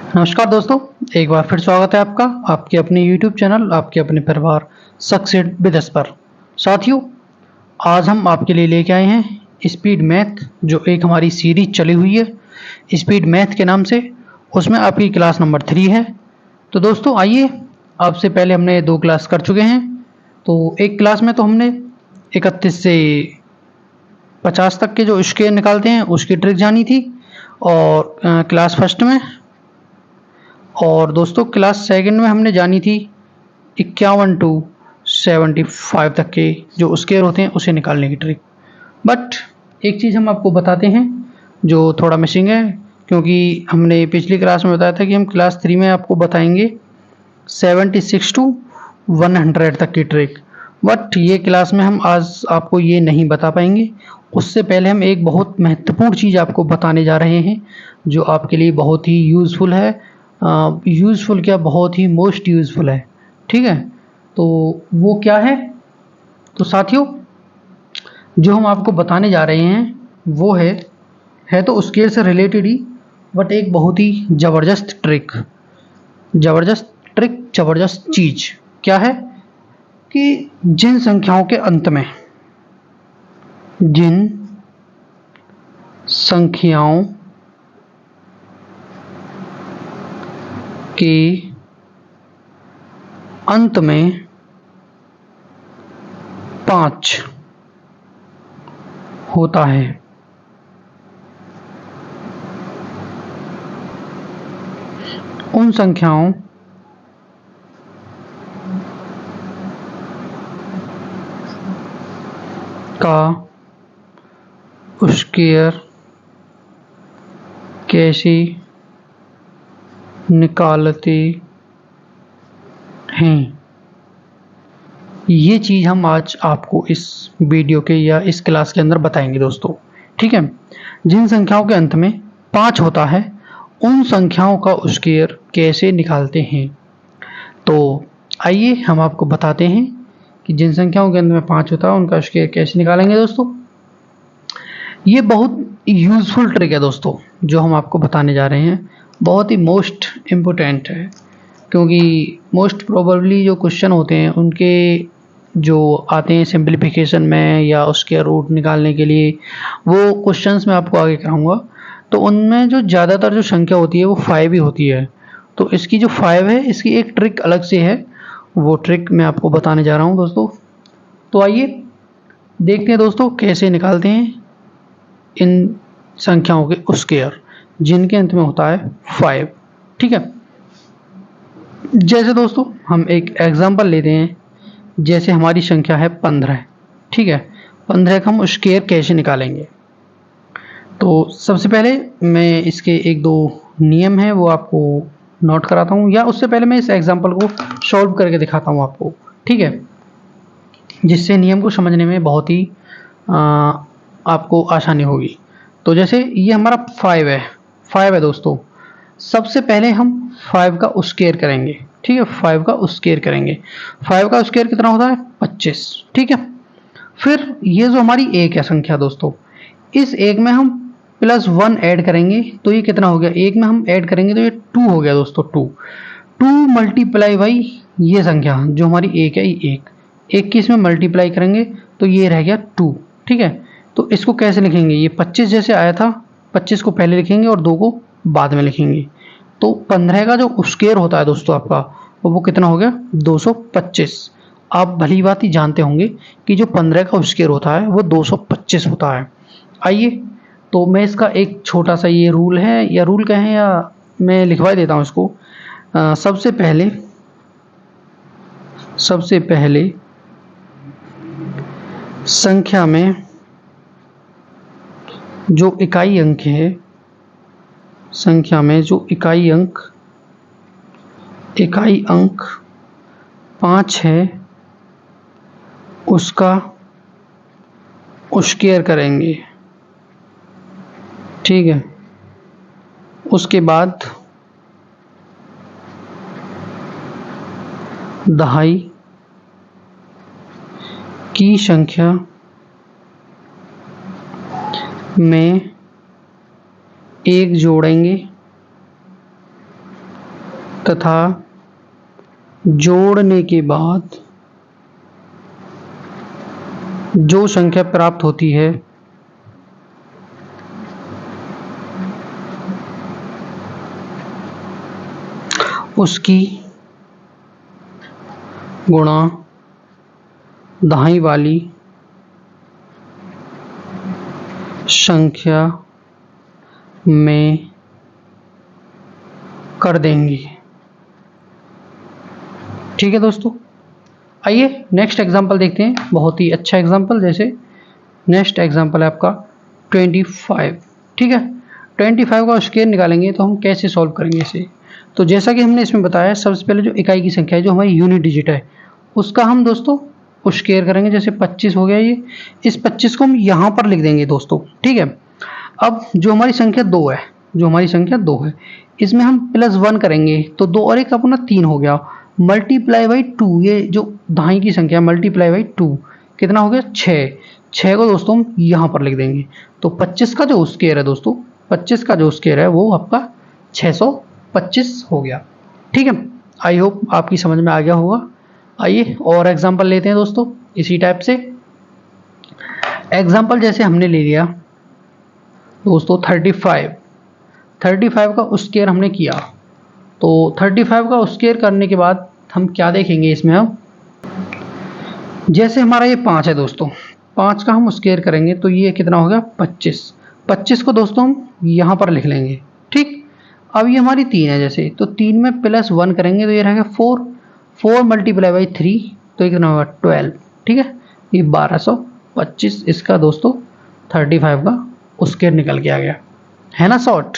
नमस्कार दोस्तों, एक बार फिर स्वागत है आपका आपके अपने YouTube चैनल आपके अपने परिवार सक्सेड विद अस पर। साथियों, आज हम आपके लिए लेके आए हैं स्पीड मैथ, जो एक हमारी सीरीज चली हुई है स्पीड मैथ के नाम से। उसमें आपकी क्लास नंबर 3 है। तो दोस्तों आइए, आपसे पहले हमने 2 क्लास कर चुके हैं। तो एक क्लास में तो हमने 31 से 50 तक के जो स्क्वायर निकालते हैं उसकी ट्रिक जानी थी, और क्लास फर्स्ट में, और दोस्तों क्लास सेकंड में हमने जानी थी 51 टू 75 तक के जो स्क्वायर होते हैं उसे निकालने की ट्रिक। बट एक चीज़ हम आपको बताते हैं जो थोड़ा मिसिंग है, क्योंकि हमने पिछली क्लास में बताया था कि हम क्लास 3 में आपको बताएंगे 76 टू 100 तक की ट्रिक। बट ये क्लास में हम आज आपको ये नहीं बता पाएंगे। उससे पहले हम एक बहुत महत्वपूर्ण चीज़ आपको बताने जा रहे हैं जो आपके लिए बहुत ही यूज़फुल है। यूज़फुल क्या, बहुत ही मोस्ट यूज़फुल है। ठीक है, तो वो क्या है? तो साथियों, जो हम आपको बताने जा रहे हैं वो है तो स्केल से रिलेटेड ही, बट एक बहुत ही ज़बरदस्त ट्रिक, ज़बरदस्त चीज़ क्या है कि जिन संख्याओं के अंत में में 5 होता है, उन संख्याओं का स्क्वायर कैसे निकालते हैं, ये चीज़ हम आज आपको इस वीडियो के या इस क्लास के अंदर बताएंगे दोस्तों। ठीक है, जिन संख्याओं के अंत में 5 होता है उन संख्याओं का स्क्वायर कैसे निकालते हैं। तो आइए हम आपको बताते हैं कि जिन संख्याओं के अंत में 5 होता है उनका स्क्वायर कैसे निकालेंगे दोस्तों। ये बहुत यूज़फुल ट्रिक है दोस्तों, जो हम आपको बताने जा रहे हैं। बहुत ही मोस्ट इम्पोर्टेंट है, क्योंकि मोस्ट प्रोबेबली जो क्वेश्चन होते हैं उनके जो आते हैं सिंप्लीफिकेशन में या उसके रूट निकालने के लिए, वो क्वेश्चंस मैं आपको आगे कराऊंगा। तो उनमें जो ज़्यादातर जो संख्या होती है वो 5 ही होती है। तो इसकी जो 5 है, इसकी एक ट्रिक अलग से है, वो ट्रिक मैं आपको बताने जा रहा हूँ दोस्तों। तो आइए देखते हैं दोस्तों कैसे निकालते हैं इन संख्याओं के स्क्वायर जिनके अंत में होता है 5। ठीक है, जैसे दोस्तों हम एक एग्जांपल लेते हैं, जैसे हमारी संख्या है 15। ठीक है, 15 का हम स्क्वायर कैसे निकालेंगे। तो सबसे पहले मैं इसके 1-2 नियम हैं वो आपको नोट कराता हूँ, या उससे पहले मैं इस एग्जांपल को सॉल्व करके दिखाता हूँ आपको। ठीक है, जिससे नियम को समझने में बहुत ही आपको आसानी होगी। तो जैसे ये हमारा 5 है दोस्तों। सबसे पहले हम 5 का स्क्वायर करेंगे। ठीक है, 5 का स्क्वायर करेंगे। 5 का स्क्वायर कितना होता है? 25। ठीक है, फिर ये जो हमारी 1 है संख्या दोस्तों, इस 1 में हम +1 ऐड करेंगे तो ये कितना हो गया? 1 में हम ऐड करेंगे तो ये 2 हो गया दोस्तों। 2 मल्टीप्लाई बाई ये संख्या जो हमारी 1 है, ये 1 की इसमें मल्टीप्लाई करेंगे तो ये रह गया 2। ठीक है, तो इसको कैसे लिखेंगे? ये 25 जैसे आया था, 25 को पहले लिखेंगे और 2 को बाद में लिखेंगे। तो 15 का जो स्क्वायर होता है दोस्तों आपका, वो कितना हो गया? 225। आप भली बात ही जानते होंगे कि जो 15 का स्क्वायर होता है वो 225 होता है। आइए, तो मैं इसका एक छोटा सा ये रूल है, या रूल कहें या मैं लिखवा देता हूँ इसको। सबसे पहले संख्या में जो इकाई अंक है, संख्या में जो इकाई अंक 5 है उसका स्क्वायर करेंगे। ठीक है, उसके बाद दहाई की संख्या में 1 जोड़ेंगे तथा जोड़ने के बाद जो संख्या प्राप्त होती है उसकी गुणा दाईं वाली संख्या में कर देंगे। ठीक है दोस्तों, आइए नेक्स्ट एग्जांपल देखते हैं। बहुत ही अच्छा एग्जांपल, जैसे नेक्स्ट एग्जांपल है आपका 25। ठीक है, 25 का स्क्वायर निकालेंगे तो हम कैसे सॉल्व करेंगे इसे। तो जैसा कि हमने इसमें बताया, सबसे पहले जो इकाई की संख्या है, जो हमारी यूनिट डिजिट है, उसका हम दोस्तों स्क्वायर करेंगे। जैसे 25 हो गया ये, इस 25 को हम यहाँ पर लिख देंगे दोस्तों। ठीक है, अब जो हमारी संख्या 2 है, इसमें हम +1 करेंगे तो 2 और 1 अपना 3 हो गया, मल्टीप्लाई बाई 2, ये जो दाईं की संख्या मल्टीप्लाई बाई 2 कितना हो गया 6 को दोस्तों हम यहाँ पर लिख देंगे। तो 25 का जो स्क्वायर है दोस्तों, 25 का जो स्क्वायर है वो आपका 625 हो गया। ठीक है, आई होप आपकी समझ में आ गया होगा। आइए और एग्जांपल लेते हैं दोस्तों इसी टाइप से। एग्जांपल जैसे हमने ले लिया दोस्तों 35 का स्क्वायर हमने किया, तो 35 का स्क्वायर करने के बाद हम क्या देखेंगे इसमें। हम जैसे हमारा ये 5 है दोस्तों, 5 का हम स्क्वायर करेंगे तो ये कितना हो गया 25 को दोस्तों हम यहाँ पर लिख लेंगे। ठीक, अब ये हमारी 3 है जैसे, तो 3 में +1 करेंगे तो ये रहेगा 4 मल्टीप्लाई बाई 3 तो ये कितना होगा 12। ठीक है, ये 1225 इसका दोस्तों 35 का स्क्वायर निकल के आ गया, है ना शॉर्ट।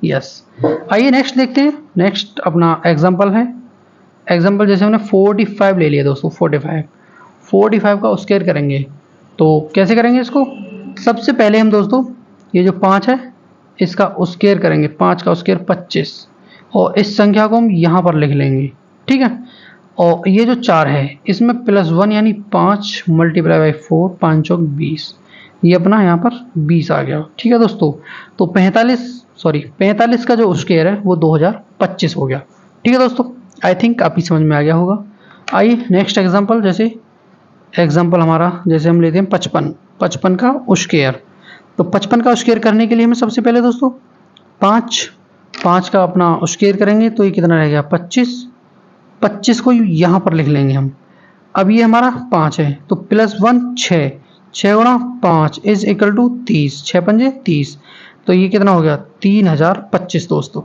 यस, आइए नेक्स्ट देखते हैं। नेक्स्ट अपना एग्जांपल है, एग्जांपल जैसे हमने 45 ले लिया दोस्तों। 45 का स्क्वायर करेंगे तो कैसे करेंगे इसको। सबसे पहले हम दोस्तों ये जो 5 है इसका स्क्वायर करेंगे, 5 का स्क्वायर 25, और इस संख्या को हम यहाँ पर लिख लेंगे। ठीक है, और ये जो 4 है इसमें +1 यानी 5 मल्टीप्लाई बाई 4, 5 चौक 20, ये अपना यहाँ पर 20 आ गया। ठीक है दोस्तों, तो 45 का जो स्क्वायर है वो 2025 हो गया। ठीक है दोस्तों, आई थिंक आपकी समझ में आ गया होगा। आइए नेक्स्ट एग्जांपल, जैसे एग्जांपल हमारा जैसे हम लेते हैं 55 का स्क्वायर। तो 55 का स्क्वायर करने के लिए हमें सबसे पहले दोस्तों 5 का अपना स्क्वायर करेंगे तो ये कितना रह गया 25 को यहाँ पर लिख लेंगे हम। अब ये हमारा 5 है तो +1 6 गुणा 5 इज इक्वल टू 30, 6 पंजे 30, तो ये कितना हो गया 3025 दोस्तों।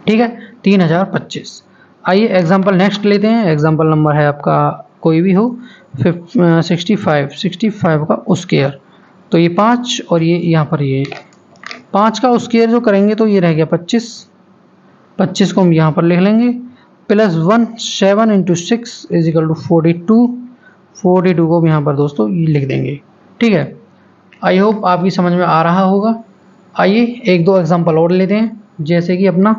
ठीक है, 3025। आइए एग्जांपल नेक्स्ट लेते हैं। एग्जांपल नंबर है आपका कोई भी हो 65 का स्क्वायर। तो ये 5 और ये यहाँ पर ये 5 का स्क्वायर जो करेंगे तो ये रह गया 25 को हम यहाँ पर लिख लेंगे। +1 7 × 6 इज इक्वल टू 42 को हम यहाँ पर दोस्तों ये लिख देंगे। ठीक है, आई होप आपकी समझ में आ रहा होगा। आइए एक दो एग्जांपल और लेते हैं। जैसे कि अपना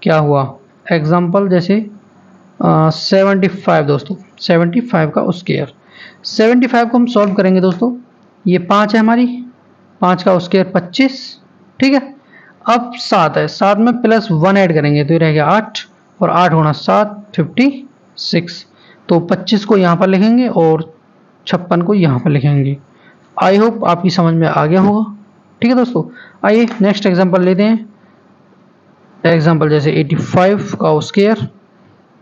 क्या हुआ एग्जांपल, जैसे 75 दोस्तों, 75 का स्क्वायर। 75 को हम सॉल्व करेंगे दोस्तों। ये 5 है हमारी, 5 का स्क्वायर 25। ठीक है, अब 7 है, 7 में +1 ऐड करेंगे तो ये रहेगा 8, और 8 गुणा 7 56, तो 25 को यहाँ पर लिखेंगे और 56 को यहाँ पर लिखेंगे। आई होप आपकी समझ में आ गया होगा। ठीक है दोस्तों, आइए नेक्स्ट एग्जांपल लेते हैं। एग्जांपल जैसे 85 का स्क्वायर।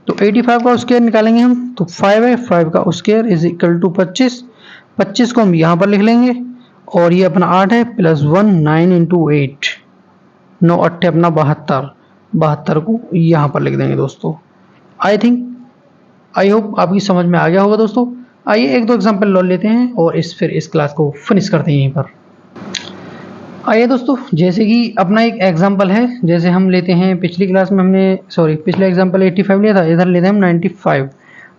तो 85 का स्क्वायर निकालेंगे हम, तो 5 है, 5 का स्क्वायर इज इक्वल टू 25 को हम यहाँ पर लिख लेंगे, और ये अपना 8 है +1 9 × 8, 9 8 अपना 72 को यहाँ पर लिख देंगे दोस्तों। आई होप आपकी समझ में आ गया होगा दोस्तों। आइए एक दो एग्जांपल ले लेते हैं और फिर इस क्लास को फिनिश करते हैं यहीं पर। आइए दोस्तों, जैसे कि अपना एक एग्जांपल है, जैसे हम लेते हैं पिछली क्लास में हमने पिछले एग्जांपल 85 लिया था, इधर लेते हैं हम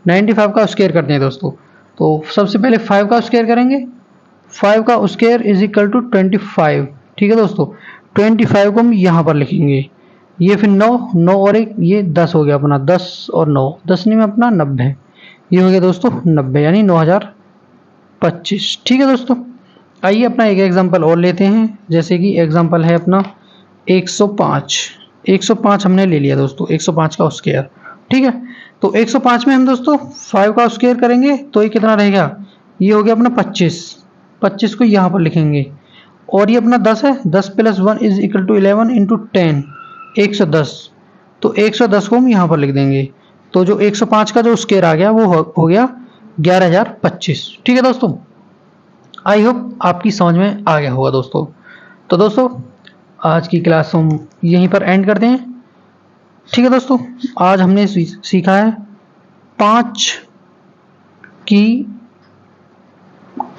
95 का स्क्वायर करते हैं दोस्तों। तो सबसे पहले 5 का स्क्वायर करेंगे, 5 का स्क्वायर इज इक्वल टू 25। ठीक है दोस्तों, 25 को हम यहाँ पर लिखेंगे। ये फिर 9 और 1 ये 10 हो गया अपना, 10 और 9 10 में अपना 90, ये हो गया दोस्तों 90 यानी 9025। ठीक है दोस्तों, आइए अपना एक एग्जांपल और लेते हैं। जैसे कि एग्जांपल है अपना 105। 105 हमने ले लिया दोस्तों, 105 का स्क्वायर। ठीक है, तो 105 में हम दोस्तों 5 का स्क्वायर करेंगे तो ये कितना रहेगा, ये हो गया अपना 25। 25 को यहाँ पर लिखेंगे और ये अपना 10 है, 10 + 1 = 11 × 10, 110। तो 110 को हम यहाँ पर लिख देंगे, तो जो 105 का जो स्क्वायर आ गया वो हो गया 11,025। ठीक है दोस्तों, आई होप आपकी समझ में आ गया होगा दोस्तों। तो दोस्तों आज की क्लास हम यहीं पर एंड करते हैं। ठीक है दोस्तों, आज हमने सीखा है 5 की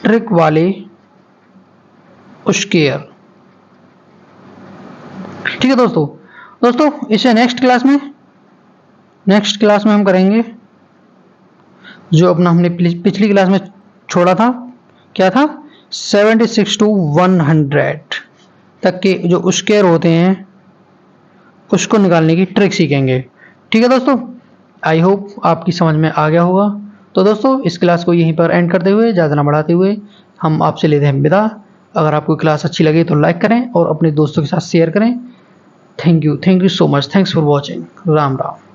ट्रिक वाले स्क्वायर। ठीक है दोस्तों, इसे नेक्स्ट क्लास में हम करेंगे जो अपना हमने पिछली क्लास में छोड़ा था। क्या था, 76 to 100 तक के जो स्क्वायर होते हैं उसको निकालने की ट्रिक सीखेंगे। ठीक है दोस्तों, आई होप आपकी समझ में आ गया होगा। तो दोस्तों इस क्लास को यहीं पर एंड करते हुए, ज़्यादा ना बढ़ाते हुए, हम आपसे लेते हैं विदा। अगर आपको क्लास अच्छी लगे तो लाइक करें और अपने दोस्तों के साथ शेयर करें। Thank you so much, thanks for watching. Ram Ram.